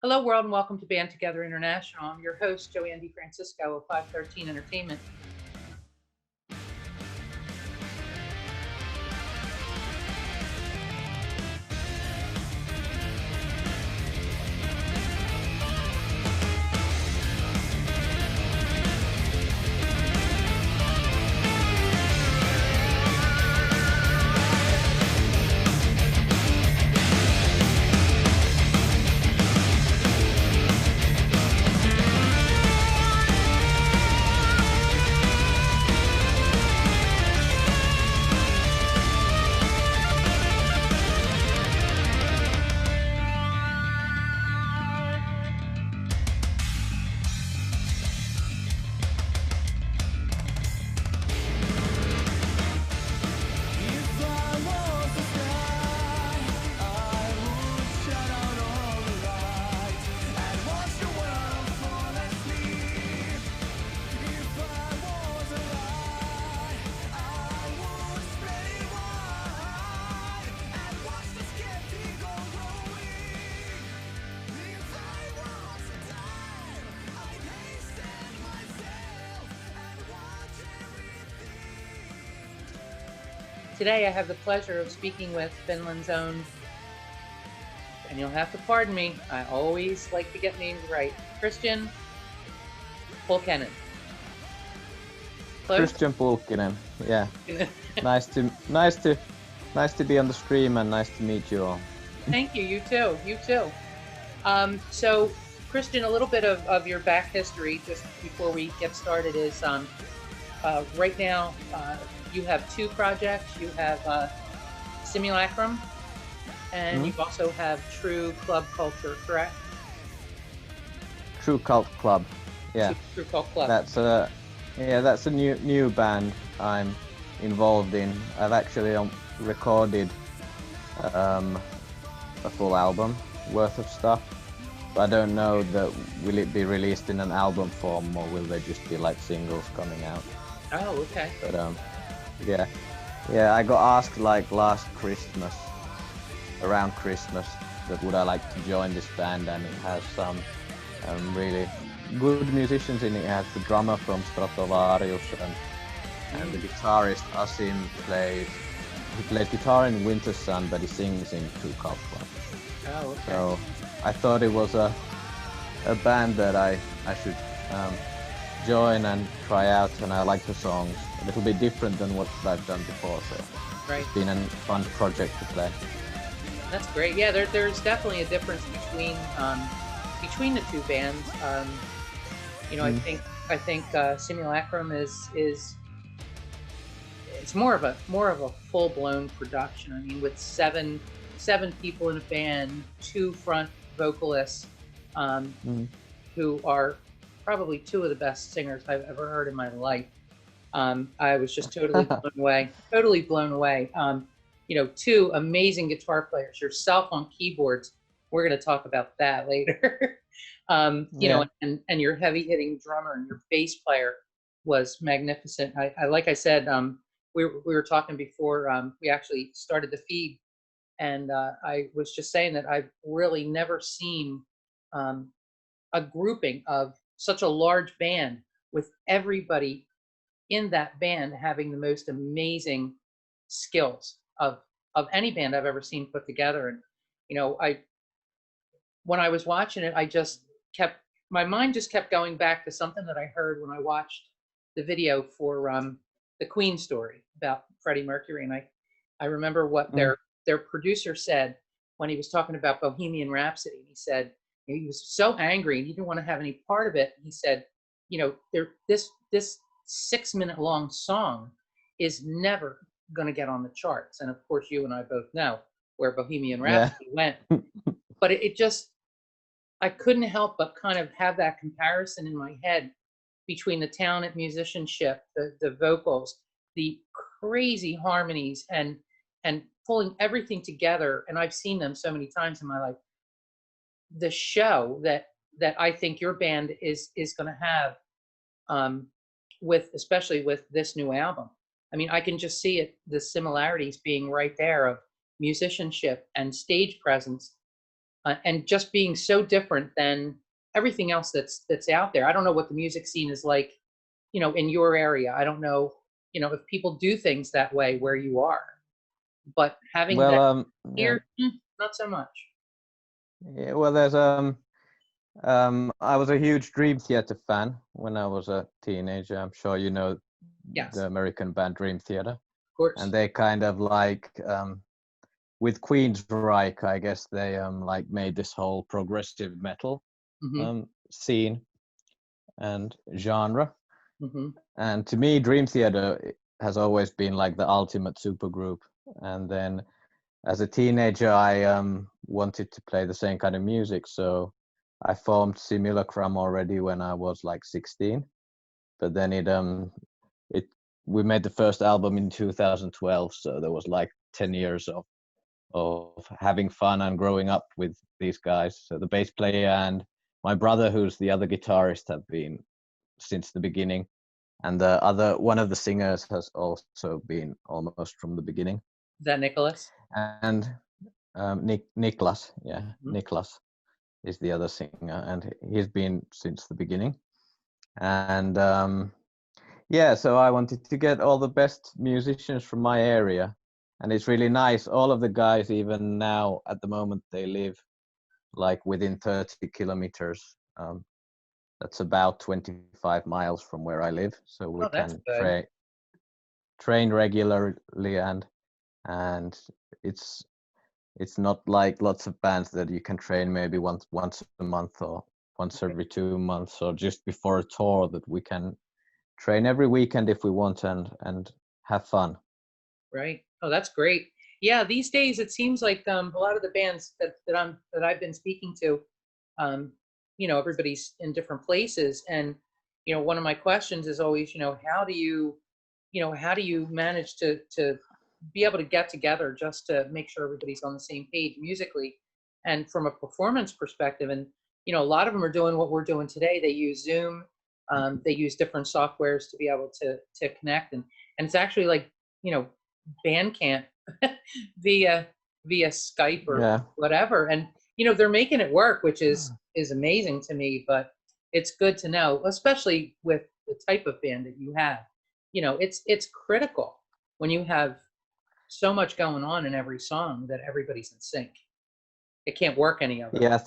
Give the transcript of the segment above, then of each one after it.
Hello, world, and welcome to Band Together International. I'm your host, Joann DeFrancisco of 513 Entertainment. Today, I have the pleasure of speaking with Finland's own, and you'll have to pardon me, I always like to get names right, Chrism Pulkkinen. Chrism Pulkkinen, yeah. nice to be on the stream and nice to meet you all. Thank you. You too. So, Chrism, a little bit of your back history just before we get started is right now. You have two projects. You have Simulacrum, and you also have True Club Culture, correct? True Cult Club, yeah. True Cult Club. That's a new band I'm involved in. I've actually recorded a full album worth of stuff. But I don't know that will it be released in an album form or will they just be like singles coming out. Oh, okay. But yeah, I got asked like last Christmas, around Christmas, that would I like to join this band, and it has some really good musicians in it. It has the drummer from Stratovarius and the guitarist Asim he plays guitar in Winter Sun, but he sings in True Cult Club. Oh, okay. So I thought it was a band that I should join and try out, and I like the songs. A little bit different than what I've done before, so right. It's been a fun project to play. That's great. Yeah, there's definitely a difference between the two bands. I think Simulacrum is it's more of a full blown production. I mean, with seven people in a band, two front vocalists, who are probably two of the best singers I've ever heard in my life. I was just totally blown away. Two amazing guitar players, yourself on keyboards. We're going to talk about that later. And your heavy hitting drummer and your bass player was magnificent. I like I said, we were talking before we actually started the feed, and I was just saying that I've really never seen a grouping of such a large band with everybody in that band having the most amazing skills of any band I've ever seen put together. And when I was watching it, my mind just kept going back to something that I heard when I watched the video for the Queen story about Freddie Mercury. And I remember what their producer said when he was talking about Bohemian Rhapsody. He said he was so angry and he didn't want to have any part of it. He said, this 6-minute long song is never going to get on the charts. And of course, you and I both know where Bohemian Rhapsody went. But I couldn't help but kind of have that comparison in my head between the talent, musicianship, the vocals, the crazy harmonies, and pulling everything together. And I've seen them so many times in my life. The show that I think your band is going to have, especially with this new album. I mean, I can just see it, the similarities being right there of musicianship and stage presence and just being so different than everything else that's out there. I don't know what the music scene is like, in your area. I don't know, if people do things that way where you are, but having Well, that yeah, here, not so much. yeah. Well, there's I was a huge Dream Theater fan when I was a teenager. I'm sure you know Yes, the of American band Dream Theater, and course. they kind of like with Queensryche, I guess they like made this whole progressive metal Hmm. scene and genre. Hmm. And to me, Dream Theater has always been like the ultimate supergroup. And then as a teenager, I wanted to play the same kind of music, so I formed Simulacrum already when I was like 16. But then it we made the first album in 2012, so there was like 10 years of having fun and growing up with these guys. So the bass player and my brother, who's the other guitarist, have been since the beginning, and the other one of the singers has also been almost from the beginning. Is that Nicholas? And Niklas, yeah, Mhm. Niklas is the other singer, and he's been since the beginning. And yeah, so I wanted to get all the best musicians from my area, and it's really nice. All of the guys, even now at the moment, they live like within 30 kilometers. That's about 25 miles from where I live, so we Oh, that's can good. train regularly, and it's it's not like lots of bands that you can train maybe once a month or once Right. every 2 months or just before a tour, that we can train every weekend if we want and have fun. Right. Oh, that's great. Yeah, these days it seems like a lot of the bands that I've been speaking to, um, everybody's in different places, and one of my questions is always, how do you manage to be able to get together just to make sure everybody's on the same page musically, and from a performance perspective, and a lot of them are doing what we're doing today. They use Zoom, they use different softwares to be able to connect, and it's actually like you know Bandcamp via Skype or Yeah. whatever. And they're making it work, which is amazing to me, but it's good to know, especially with the type of band that you have. It's critical when you have so much going on in every song that everybody's in sync. It can't work any other way. Yeah,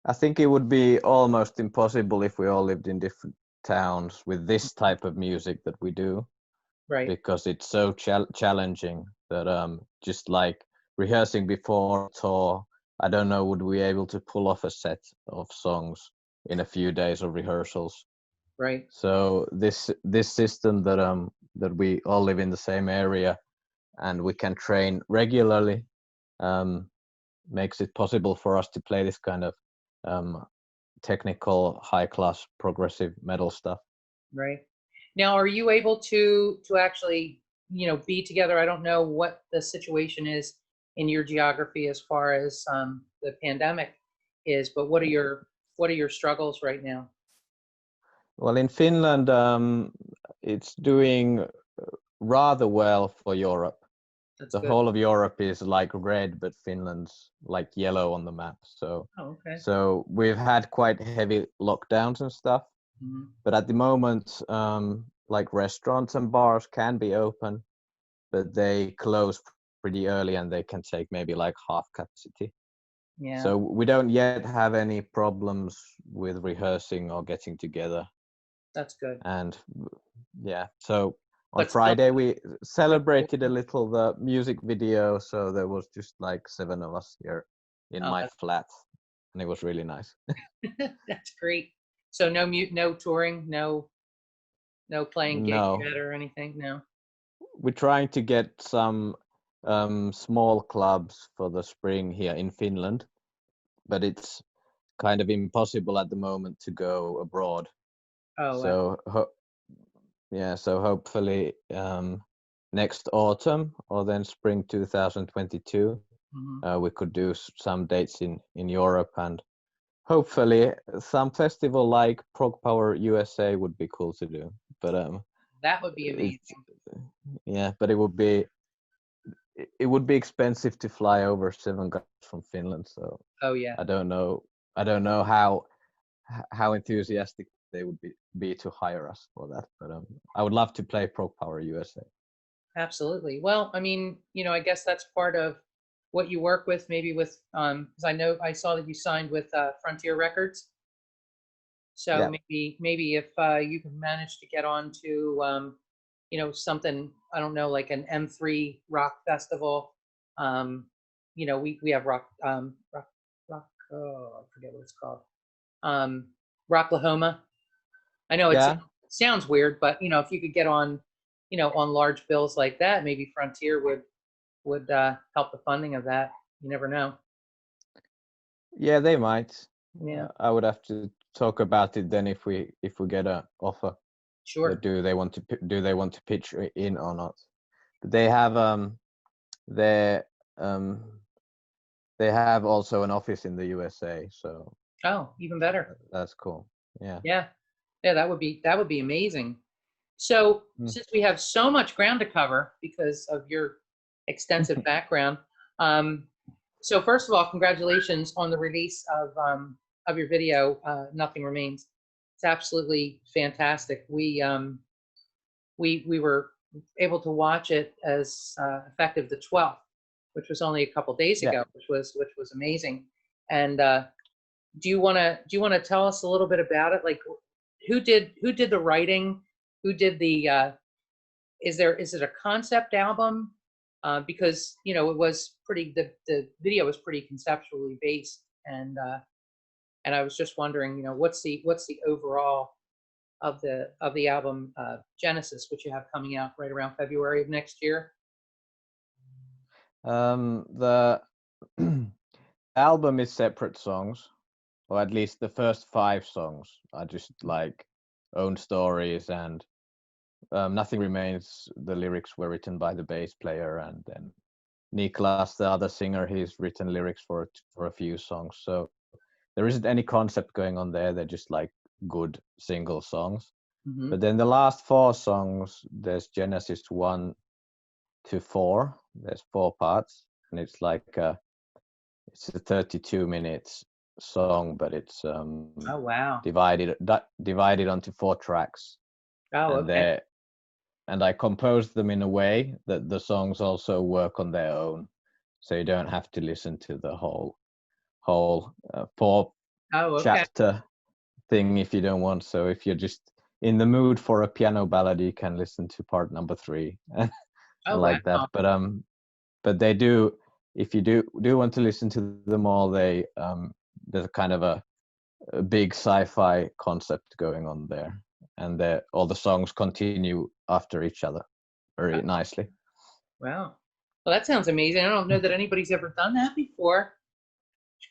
I think it would be almost impossible if we all lived in different towns with this type of music that we do, Right. because it's so challenging that just like rehearsing before a tour, I don't know, would we able to pull off a set of songs in a few days of rehearsals. Right. So this system that we all live in the same area and we can train regularly um, makes it possible for us to play this kind of um, technical, high class, progressive metal stuff. Right. Now, are you able to actually, be together? I don't know what the situation is in your geography as far as the pandemic is, but what are your struggles right now? Well, in Finland, it's doing rather well for Europe. That's The good. whole of Europe is like red, but Finland's like yellow on the map. So, Oh, okay. so we've had quite heavy lockdowns and stuff. Mhm. But at the moment, like restaurants and bars can be open, but they close pretty early and they can take maybe like half capacity. Yeah, So we don't yet have any problems with rehearsing or getting together. that's good. And yeah, so on But still, Friday we celebrated a little the music video. So there was just like 7 of us here in oh, my flat, and it was really nice. that's great. So no touring, no playing gigs No, yet or anything. No. we're trying to get some small clubs for the spring here in Finland, but it's kind of impossible at the moment to go abroad. Oh, wow. So yeah, so hopefully next autumn or then spring 2022, Mhm. we could do some dates in Europe, and hopefully some festival like Prog Power USA would be cool to do. But That would be it's amazing. yeah, but it would be it would be expensive to fly over 7 guys from Finland, so Oh yeah. I don't know how enthusiastic they would be to hire us for that, but I would love to play Pro Power USA. Absolutely. Well, I mean, I guess that's part of what you work with, maybe with, because I saw that you signed with Frontier Records. So Yeah. maybe if you can manage to get on to, something, I don't know, like an M3 rock festival. We have rock, oh, I forget what it's called. Rocklahoma. I know it Yeah. sounds weird, but if you could get on, on large bills like that, maybe Frontier would help the funding of that. You never know. Yeah, they might. Yeah. I would have to talk about it then if we get a offer. Sure. But do they want to pitch in or not? But they have they they have also an office in the USA, so Oh, even better. that's cool. Yeah. Yeah. Yeah, that would be amazing. So, since we have so much ground to cover because of your extensive background, so first of all, congratulations on the release of your video, "Nothing Remains." It's absolutely fantastic. We were able to watch it as effective the 12th, which was only a couple days Yeah. ago, which was amazing. And do you want to tell us a little bit about it? Like, who did the writing? Who did the? Is it a concept album? Because it was pretty. The video was pretty conceptually based, and I was just wondering, what's the overall of the album Genesis, which you have coming out right around February of next year? The album is separate songs, or at least the first 5 songs are just like own stories, and Nothing Remains, the lyrics were written by the bass player, and then Niklas, the other singer, he's written lyrics for a few songs. So there isn't any concept going on there. They're just like good single songs. Mm-hmm. But then the last 4 songs, there's Genesis 1 to 4. There's 4 parts, and it's like it's a 32 minutes song, but it's Oh wow. divided onto 4 tracks. Oh, And okay. and I composed them in a way that the songs also work on their own, so you don't have to listen to the whole 4 Oh, okay. chapter thing if you don't want. So if you're just in the mood for a piano ballad, you can listen to part number 3 and Oh like that. wow. But they do, if you do want to listen to them all, they there's kind of a big sci-fi concept going on there, and all the songs continue after each other very nicely. Wow. Well, that sounds amazing. I don't know that anybody's ever done that before.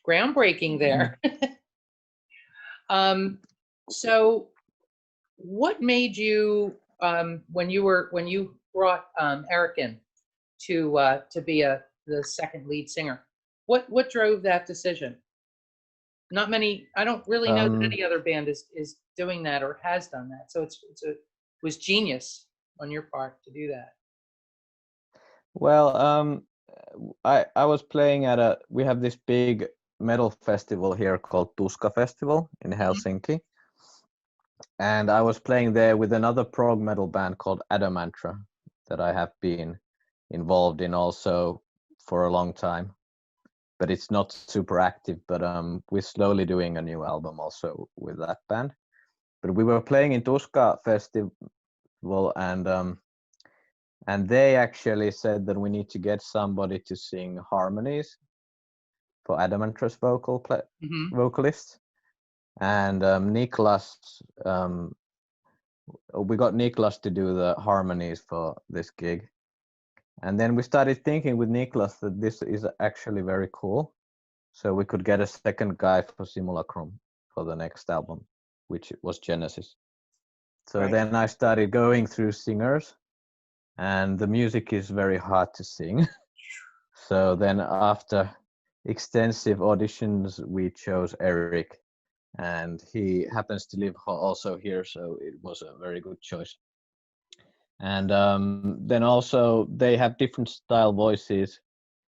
Groundbreaking there. So what made you when you brought Eric in to be the second lead singer? What drove that decision? Not many. I don't really know that any other band is doing that or has done that. So it was genius on your part to do that. Well, I was playing at we have this big metal festival here called Tuska Festival in Helsinki, and I was playing there with another prog metal band called Adamantra that I have been involved in also for a long time, but it's not super active. But we're slowly doing a new album also with that band. But we were playing in Tuska Festival, and they actually said that we need to get somebody to sing harmonies for Adamantra's vocalist. And Niklas, we got Niklas to do the harmonies for this gig. And then we started thinking with Niklas that this is actually very cool. So we could get a second guy for Simulacrum for the next album, which was Genesis. So then I started going through singers, and the music is very hard to sing. So then after extensive auditions, we chose Eric, and he happens to live also here, so it was a very good choice. And then also they have different style voices.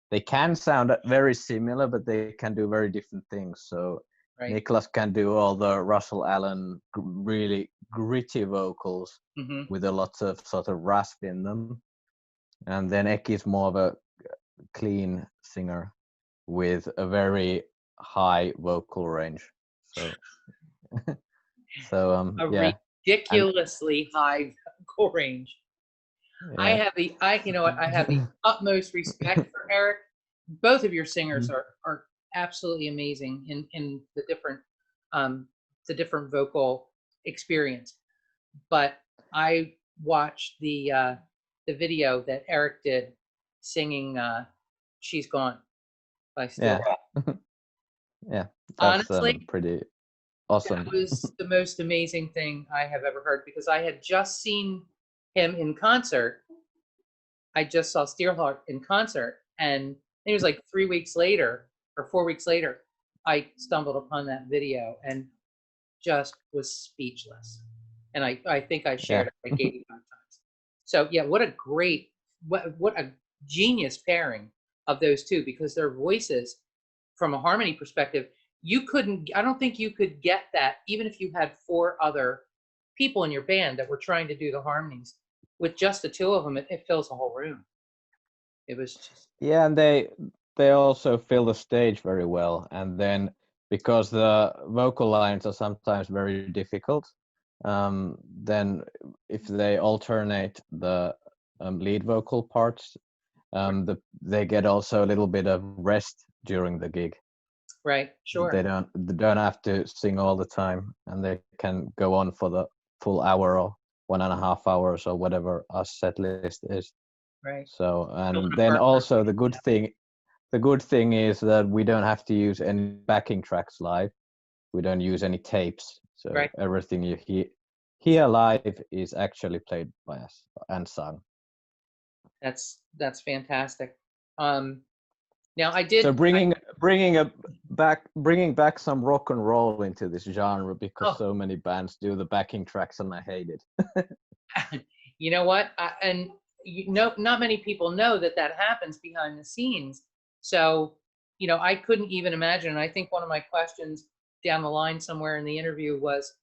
They can sound very similar, but they can do very different things. So Right. Nicholas can do all the Russell Allen really gritty vocals with a lot of sort of rasp in them. And then Eki is more of a clean singer with a very high vocal range. So, A yeah. ridiculously high vocal range. Yeah. I have the utmost respect for Eric. Both of your singers are absolutely amazing in the different vocal experience. But I watched the video that Eric did singing "She's Gone" by Steel. Yeah. Yeah, that's Honestly, pretty awesome. that was the most amazing thing I have ever heard, because I had just seen him in concert. I just saw Steelheart in concert, and it was like 3 weeks later or 4 weeks later, I stumbled upon that video and just was speechless. And I think I shared it like 85 times. So yeah, what a genius pairing of those two, because their voices, from a harmony perspective, I don't think you could get that even if you had 4 other people in your band that were trying to do the harmonies. With just the 2 of them, it fills the whole room. It was just, Yeah, and they also fill the stage very well. And then because the vocal lines are sometimes very difficult, then if they alternate the lead vocal parts, they get also a little bit of rest during the gig. right, sure. They don't have to sing all the time, and they can go on for the full hour or 1.5 hours or whatever our set list is. Right. So, and then also the good thing is that we don't have to use any backing tracks live. We don't use any tapes. So Right. everything you hear live is actually played by us and sung. That's fantastic. Now I did. So bringing back some rock and roll into this genre, because so many bands do the backing tracks and I hate it. You know what? Not many people know that happens behind the scenes. So, I couldn't even imagine. And I think one of my questions down the line somewhere in the interview was,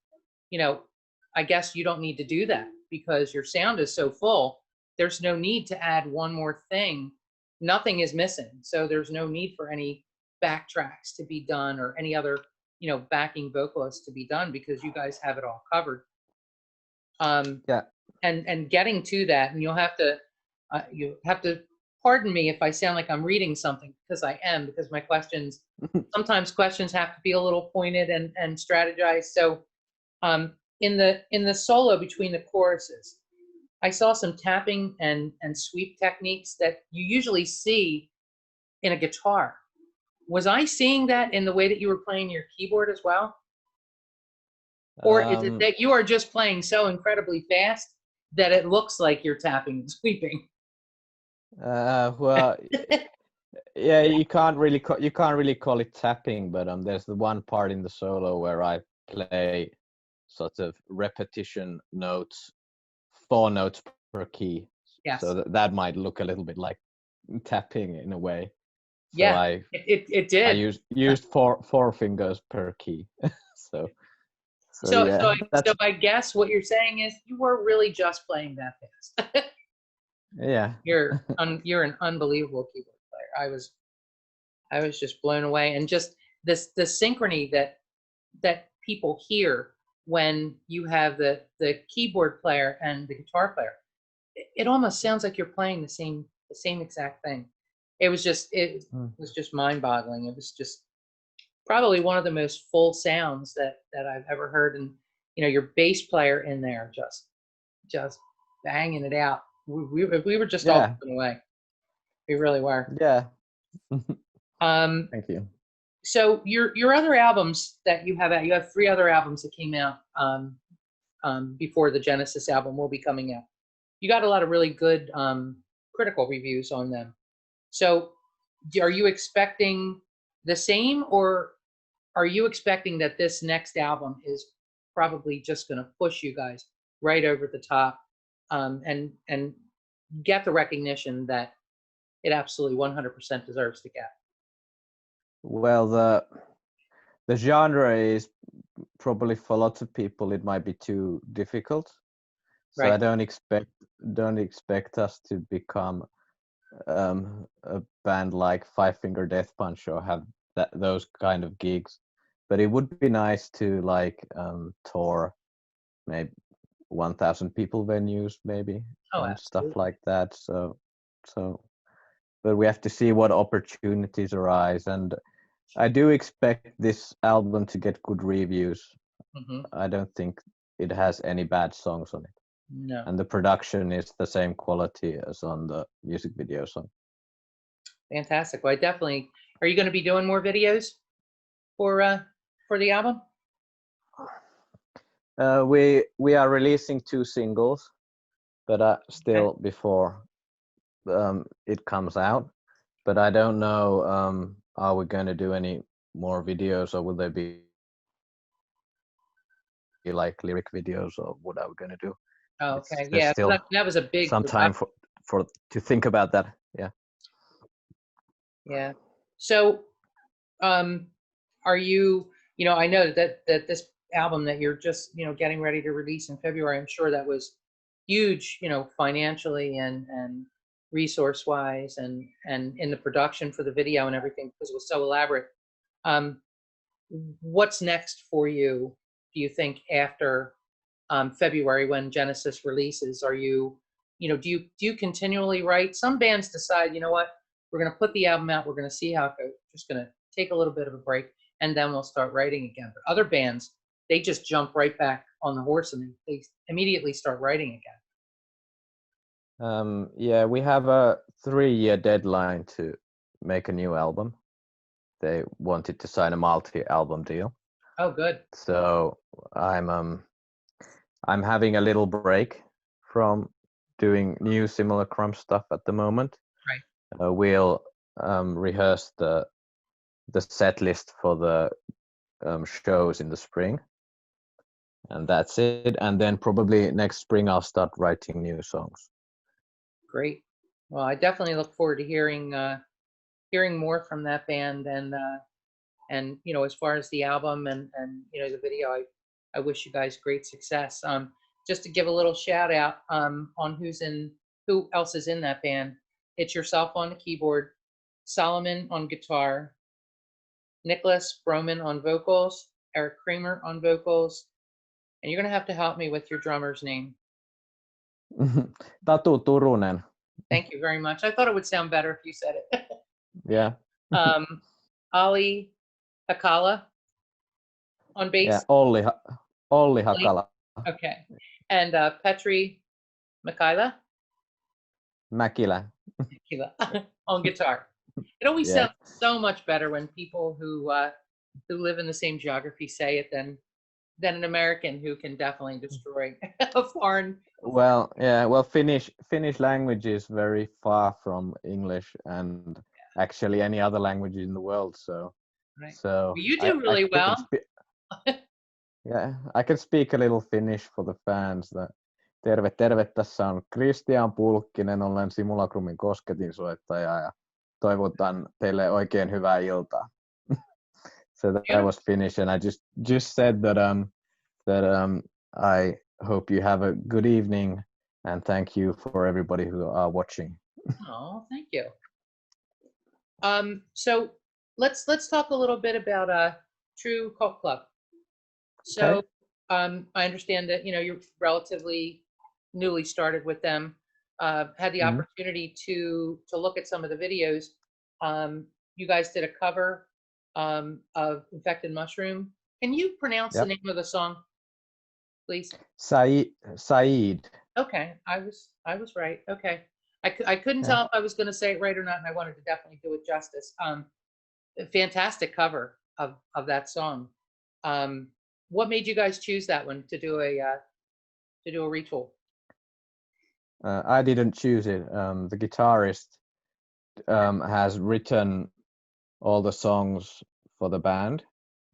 I guess you don't need to do that because your sound is so full. There's no need to add one more thing. Nothing is missing. So there's no need for any backtracks to be done or any other, backing vocalists to be done, because you guys have it all covered. Yeah. And getting to that, and you have to pardon me if I sound like I'm reading something, because I am, because my questions sometimes have to be a little pointed and strategized. So in the solo between the choruses, I saw some tapping and sweep techniques that you usually see in a guitar. Was I seeing that in the way that you were playing your keyboard as well? Or is it that you are just playing so incredibly fast that it looks like you're tapping and sweeping? Well, yeah, you can't really call it tapping, but there's the one part in the solo where I play sort of repetition notes, 4 notes per key. Yes. So that might look a little bit like tapping in a way. So yeah, it did. I used four fingers per key. So yeah, so I guess what you're saying is you were really just playing that fast. Yeah. You're an unbelievable keyboard player. I was just blown away, and just the synchrony that people hear when you have the keyboard player and the guitar player. It almost sounds like you're playing the same exact thing. It was just mind-boggling. It was just probably one of the most full sounds that I've ever heard, and your bass player in there just banging it out. We were just all blown away. We really were. Yeah. Thank you. So your other albums that you have 3 other albums that came out before the Genesis album will be coming out. You got a lot of really good critical reviews on them. So are you expecting the same, or are you expecting that this next album is probably just going to push you guys right over the top and get the recognition that it absolutely 100% deserves to get. Well, the genre is probably for lots of people it might be too difficult. So Right. I don't expect us to become a band like Five Finger Death Punch or have those kind of gigs. But it would be nice to like tour maybe 1,000 people venues maybe Oh, and stuff absolutely. like that. So but we have to see what opportunities arise, and I do expect this album to get good reviews. Hmm. I don't think it has any bad songs on it, No. and the production is the same quality as on the music video song. Fantastic. Well, I definitely. Are you going to be doing more videos for the album? We are releasing 2 singles, but still Okay. before it comes out. But I don't know. Are we going to do any more videos, or will they be like lyric videos, or what are we going to do? Oh, It's okay. there's Yeah. So still that was a big some time production. for to think about that. Yeah. Yeah. So, um, are you? I know that this album that you're just getting ready to release in February. I'm sure that was huge. Financially and resource wise, and in the production for the video and everything because it was so elaborate. Um, what's next for you? Do you think after February when Genesis releases? Are do you continually write? Some bands decide, what, we're going to put the album out, we're going to see how it goes, just going to take a little bit of a break, and then we'll start writing again. But other bands, they just jump right back on the horse and they immediately start writing again. Yeah, we have a 3-year deadline to make a new album. They wanted to sign a multi-album deal. Oh, good. So I'm having a little break from doing new Simulacrum stuff at the moment. Right. We'll rehearse the set list for the shows in the spring, and that's it. And then probably next spring I'll start writing new songs. Great. Well, I definitely look forward to hearing more from that band, and as far as the album and the video, I wish you guys great success. Just to give a little shout out on who else is in that band. It's yourself on the keyboard, Solomon on guitar, Nicholas Broman on vocals, Eric Kramer on vocals, and you're gonna have to help me with your drummer's name. Tatu Turunen. Thank you very much. I thought it would sound better if you said it. Yeah. Ali Hakala on bass. Yeah, Olli Hakala. Okay. And Petri Makila Mäkilä. on guitar. It always Yeah. sounds so much better when people who live in the same geography say it than an American who can definitely destroy a foreign. Well, yeah. Well, Finnish language is very far from English and actually any other language in the world. So, Right. so Well, you do really well. Yeah, I can speak a little Finnish for the fans. Terve, tässä on Christian Pulkkinen, olen Simulacrumin kosketinsoittaja ja toivotan teille oikein hyvää iltaa. So that was Finnish, and I just said that I hope you have a good evening, and thank you for everybody who are watching. Oh, thank you. So let's talk a little bit about True Cult Club. So, Okay. I understand that you're relatively newly started with them. Had the opportunity to look at some of the videos. You guys did a cover of Infected Mushroom. Can you pronounce the name of the song, please? Saeed. Okay, I was right. Okay, I couldn't tell if I was going to say it right or not, and I wanted to definitely do it justice. A fantastic cover of that song. What made you guys choose that one to do a retool? I didn't choose it. The guitarist has written all the songs for the band,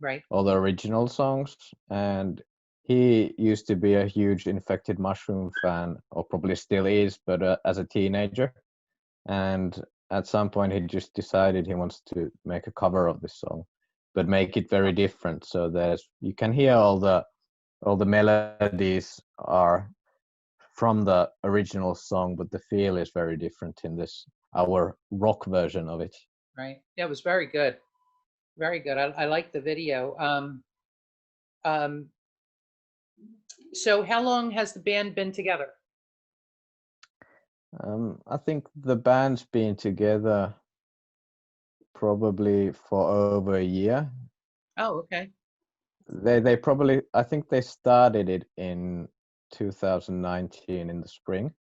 Right. all the original songs, and he used to be a huge Infected Mushroom fan, or probably still is, but as a teenager. And at some point, he just decided he wants to make a cover of this song, but make it very different. So you can hear all the melodies are from the original song, but the feel is very different in our rock version of it. Right. Yeah, it was very good. Very good. I like the video. So how long has the band been together? I think the band's been together probably for over a year. Oh, okay. They probably, I think they started it in 2019 in the spring.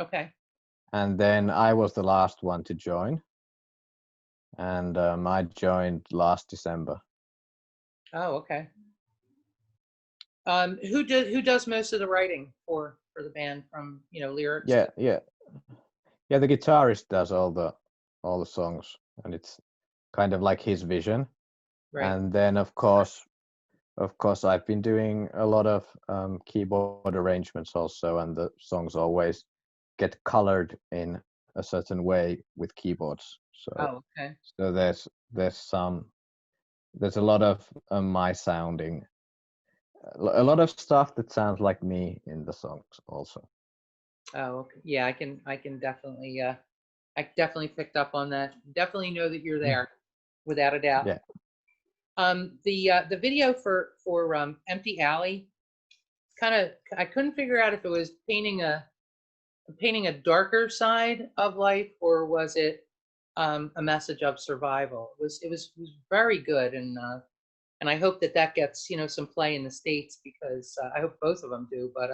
Okay. And then I was the last one to join. And I joined last December. Oh, okay. Who does most of the writing for the band, from lyrics? Yeah. The guitarist does all the songs, and it's kind of like his vision. Right. And then of course I've been doing a lot of keyboard arrangements also, and the songs always get colored in a certain way with keyboards. Oh, okay. So there's a lot of my sounding, a lot of stuff that sounds like me in the songs also. Oh, okay. Yeah, I can definitely I definitely picked up on that. Definitely know that you're there, without a doubt. Yeah. The video for Empty Alley, I couldn't figure out if it was painting a darker side of life, or was it a message of survival. It was very good, and I hope that gets some play in the States, because I hope both of them do. But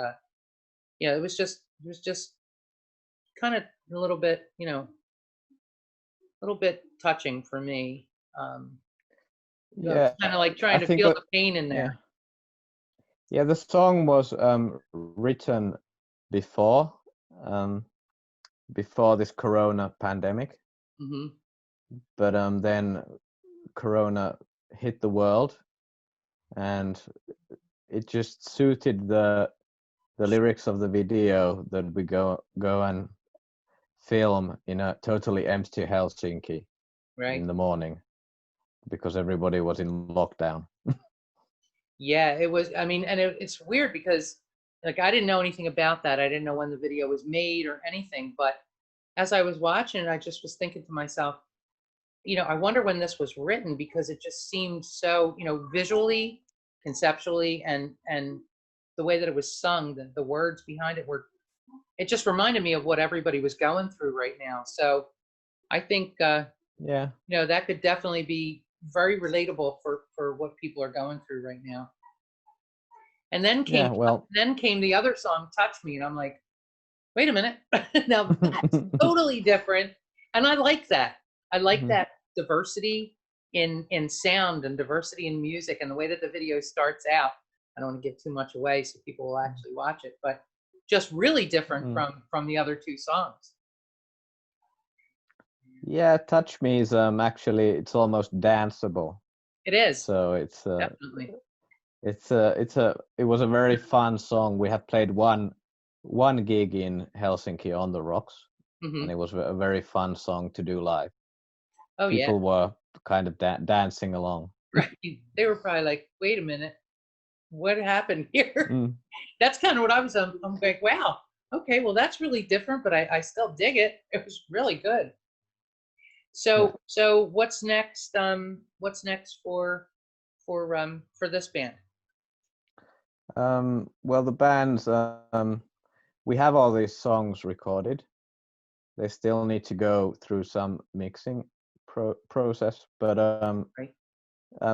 it was just kind of a little bit touching for me. Yeah, Kind of like trying I to think feel the pain in there. yeah, the song was written before um, before this Corona pandemic, Hmm. but then Corona hit the world, and it just suited the lyrics of the video that we go and film in a totally empty Helsinki Right. in the morning, because everybody was in lockdown. Yeah, it was. I mean, and it's weird because, like, I didn't know anything about that. I didn't know when the video was made or anything. But as I was watching it, I just was thinking to myself, I wonder when this was written, because it just seemed so, visually, conceptually, and the way that it was sung, the words behind it it just reminded me of what everybody was going through right now. So I think, Yeah. that could definitely be very relatable for what people are going through right now. And then Yeah, well, came the other song, Touch Me, and I'm like, wait a minute. Now that's totally different. And I like that. I like that diversity in sound, and diversity in music, and the way that the video starts out. I don't want to give too much away so people will actually watch it, but just really different from the other two songs. Yeah, Touch Me is actually, it's almost danceable. It is. So it's Definitely. it was a very fun song. We have played one gig in Helsinki on the Rocks, and it was a very fun song to do live. Oh, yeah. People were kind of dancing along. Right. They were probably like, wait a minute, what happened here? That's kind of what I was. I'm like, wow, okay, well, that's really different, but I still dig it. It was really good. So what's next? What's next for this band? Well, the band's we have all these songs recorded. They still need to go through some mixing process, but Right.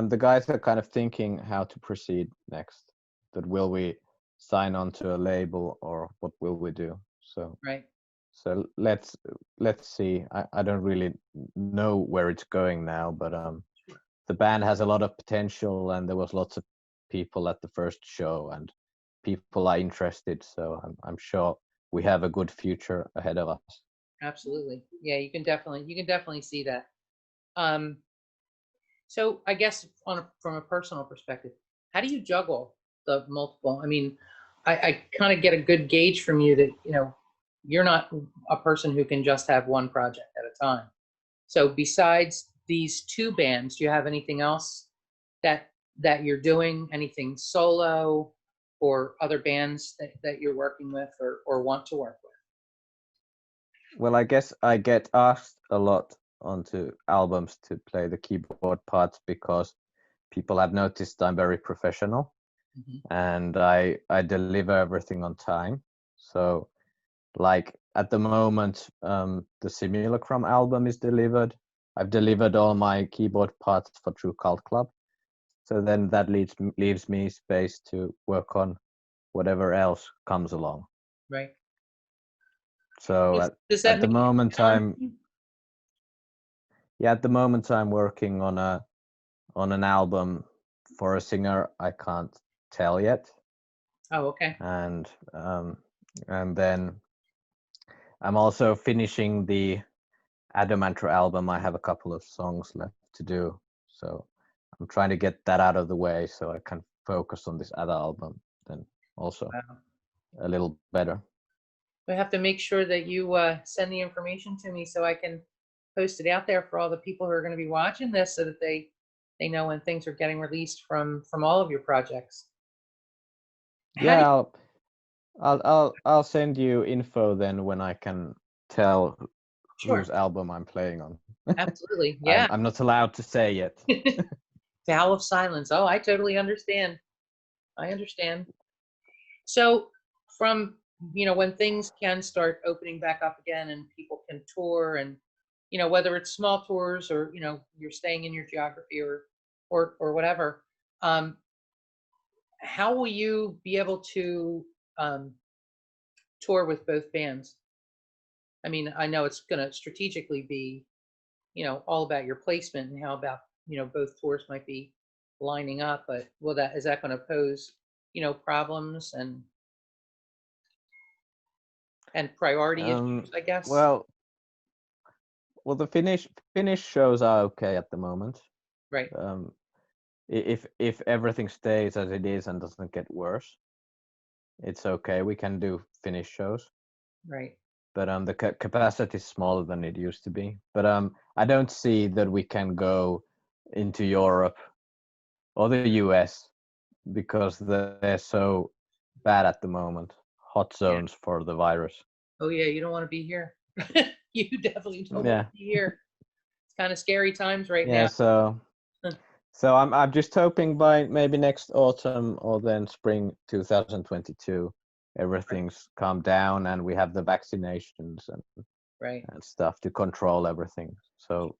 the guys are kind of thinking how to proceed next. That will we sign on to a label, or what will we do? So Right. so let's see. I don't really know where it's going now, but the band has a lot of potential, and there was lots of people at the first show, and people are interested. So I'm sure we have a good future ahead of us. Absolutely. Yeah, you can definitely see that. So I guess from a personal perspective, how do you juggle the multiple. I mean, I kind of get a good gauge from you that, you know, you're not a person who can just have one project at a time. So besides these two bands, do you have anything else that you're doing? Anything solo or other bands that you're working with or want to work with? Well, I guess I get asked a lot onto albums to play the keyboard parts because people have noticed I'm very professional and I deliver everything on time. So like at the moment, the Simulacrum album is delivered. I've delivered all my keyboard parts for True Cult Club. So then that leaves me space to work on whatever else comes along. Right. So Does that at the mean moment at the moment I'm working on an album for a singer I can't tell yet. Oh, okay. And then I'm also finishing the Adamantra album. I have a couple of songs left to do, so I'm trying to get that out of the way so I can focus on this other album then also a little better. I have to make sure that you send the information to me so I can post it out there for all the people who are going to be watching this, so that they know when things are getting released from all of your projects. Yeah, I'll send you info then when I can tell whose album I'm playing on. Absolutely. Yeah. I'm not allowed to say yet. Vow of silence. Oh, I totally understand. I understand. So from, you know, when things can start opening back up again and people can tour, and, you know, whether it's small tours or, you know, you're staying in your geography or whatever, how will you be able to tour with both bands? I mean, I know it's going to strategically be, you know, all about your placement and how about, you know, both tours might be lining up, but is that going to pose, you know, problems and priority issues, I guess? Well, the Finnish shows are okay at the moment. Right. If everything stays as it is and doesn't get worse, it's okay. We can do Finnish shows. Right. But the capacity is smaller than it used to be. But I don't see that we can go into Europe or the US because they're so bad at the moment. Hot zones for the virus. Oh yeah, you don't want to be here. You definitely don't want to be here. It's kind of scary times right now. So I'm just hoping by maybe next autumn or then spring 2022, everything's calmed down and we have the vaccinations and stuff to control everything. So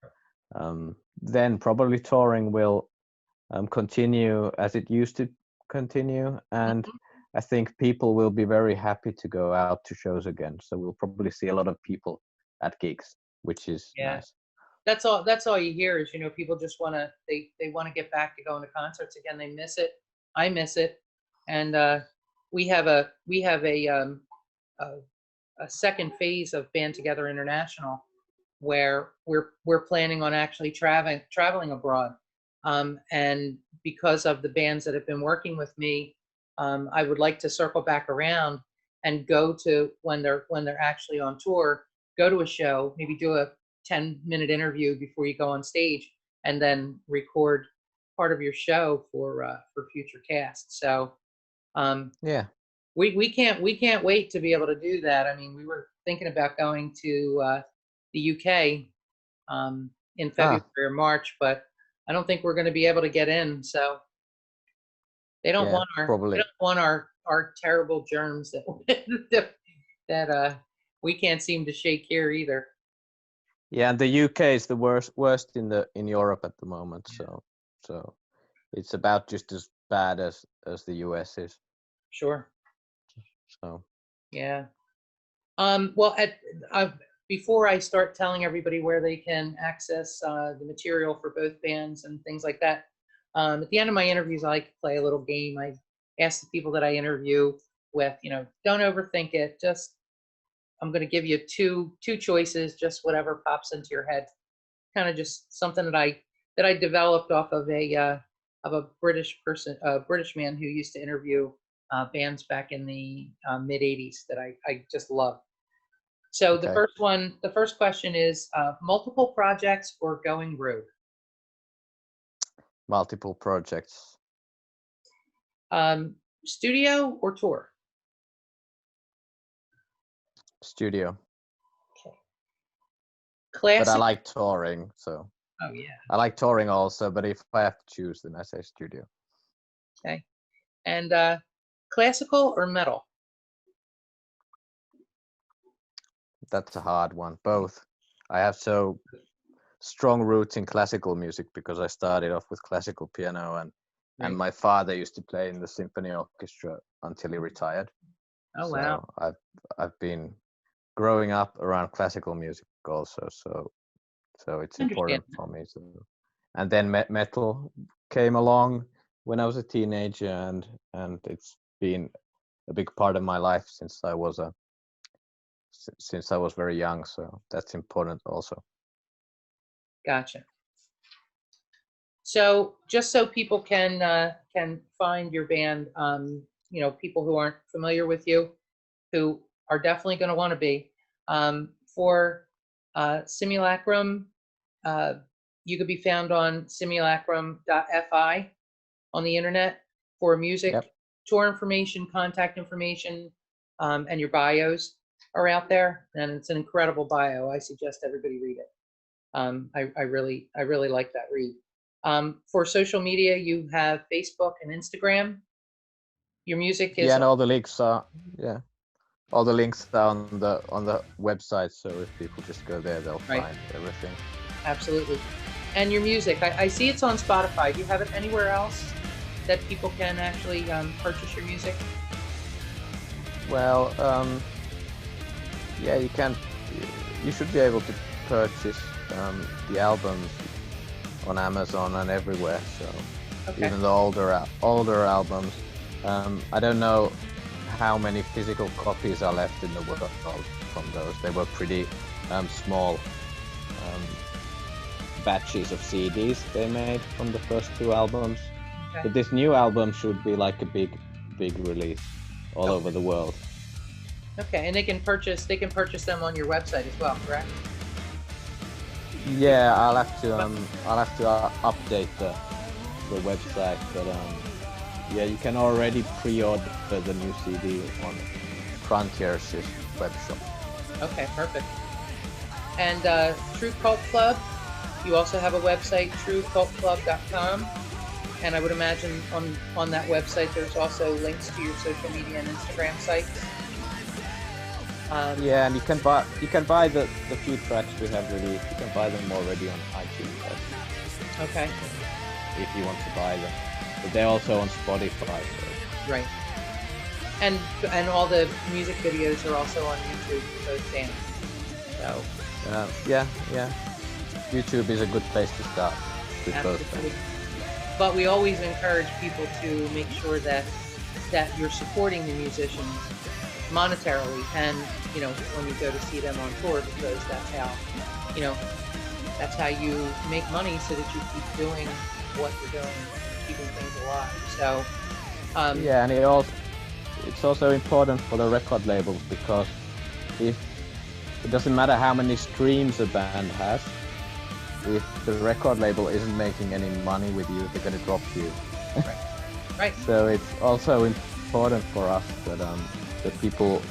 then probably touring will continue as it used to continue, and I think people will be very happy to go out to shows again. So we'll probably see a lot of people at gigs, which is nice. That's all you hear is, you know, people just want to, they want to get back to going to concerts again. They miss it. I miss it. And we have a second phase of Band Together International where we're planning on actually traveling abroad. And because of the bands that have been working with me, I would like to circle back around and go to, when they're actually on tour, go to a show, maybe do a 10-minute interview before you go on stage, and then record part of your show for future casts. So we can't wait to be able to do that. I mean, we were thinking about going to the UK in February or March, but I don't think we're going to be able to get in. So they don't want our terrible germs that we can't seem to shake here either. Yeah, and the UK is the worst in Europe at the moment. So it's about just as bad as the US is. Sure. So yeah. Well, before I start telling everybody where they can access the material for both bands and things like that, at the end of my interviews, I like to play a little game. I ask the people that I interview with, you know, don't overthink it. Just, I'm going to give you two choices, just whatever pops into your head. Kind of just something that I developed off of a a British man who used to interview bands back in the mid '80s that I just love. So Okay. the first question is multiple projects or going rogue? Multiple projects. Studio or tour? Studio. Okay. But Classic. I like touring, so. Oh yeah. I like touring also, but if I have to choose, then I say studio. Okay. And classical or metal? That's a hard one. Both. I have so strong roots in classical music because I started off with classical piano, and Right. my father used to play in the symphony orchestra until he retired. Oh wow. So I've been growing up around classical music also, so it's important for me. So, and then metal came along when I was a teenager, and it's been a big part of my life since I was very young. So that's important also. Gotcha. So just so people can find your band, you know, people who aren't familiar with you, who are definitely going to want to be, for Simulacrum, you could be found on simulacrum.fi on the internet for music, Yep. tour information, contact information, and your bios are out there, and it's an incredible bio. I suggest everybody read it. I really like that read. For social media, you have Facebook and Instagram. Your music is and all the links are all the links are on the website. So if people just go there, they'll find everything. Absolutely. And your music, I see it's on Spotify. Do you have it anywhere else that people can actually purchase your music? Well, yeah, you can. You should be able to purchase the albums on Amazon and everywhere. So even the older albums. I don't know how many physical copies are left in the world from those. They were pretty small batches of CDs they made from the first two albums. Okay. But this new album should be like a big release all over the world. Okay, and they can purchase them on your website as well, correct? Yeah, I'll have to update the website, but yeah, you can already pre-order the new CD on Frontier's webshop. Okay, perfect. And True Cult Club, you also have a website, truecultclub.com, and I would imagine on that website there's also links to your social media and Instagram sites. Yeah, and you can buy the few tracks we have released. You can buy them already on iTunes. Okay. If you want to buy them, but they're also on Spotify. So. Right. And all the music videos are also on YouTube for those bands. So. Yeah. YouTube is a good place to start with both. But we always encourage people to make sure that you're supporting the musicians monetarily, and you know, when you go to see them on tour, because that's how you make money, so that you keep doing what you're doing, keeping things alive. So yeah, and it's also important for the record labels, because if it doesn't matter how many streams a band has, if the record label isn't making any money with you, they're gonna drop you. Right. So it's also important for us that people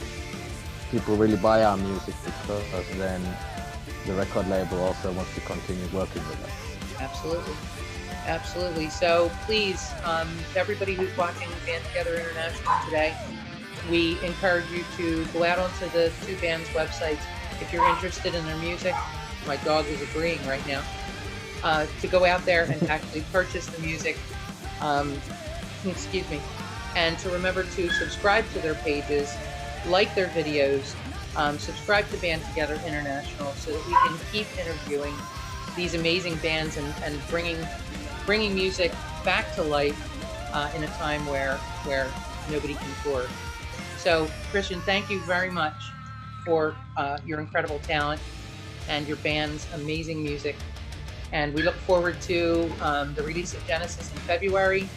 really buy our music, because then the record label also wants to continue working with us. Absolutely. So please, everybody who's watching Band Together International today, we encourage you to go out onto the two bands' websites if you're interested in their music. My dog is agreeing right now. To go out there and actually purchase the music. Excuse me. And to remember to subscribe to their pages, like their videos, subscribe to Band Together International, so that we can keep interviewing these amazing bands and bringing music back to life in a time where nobody can tour. So, Christian, thank you very much for your incredible talent and your band's amazing music. And we look forward to the release of Genesis in February,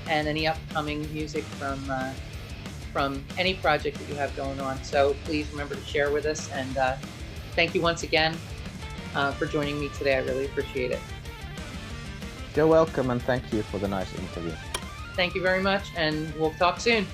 and any upcoming music from any project that you have going on. So please remember to share with us. And thank you once again for joining me today. I really appreciate it. You're welcome, and thank you for the nice interview. Thank you very much, and we'll talk soon.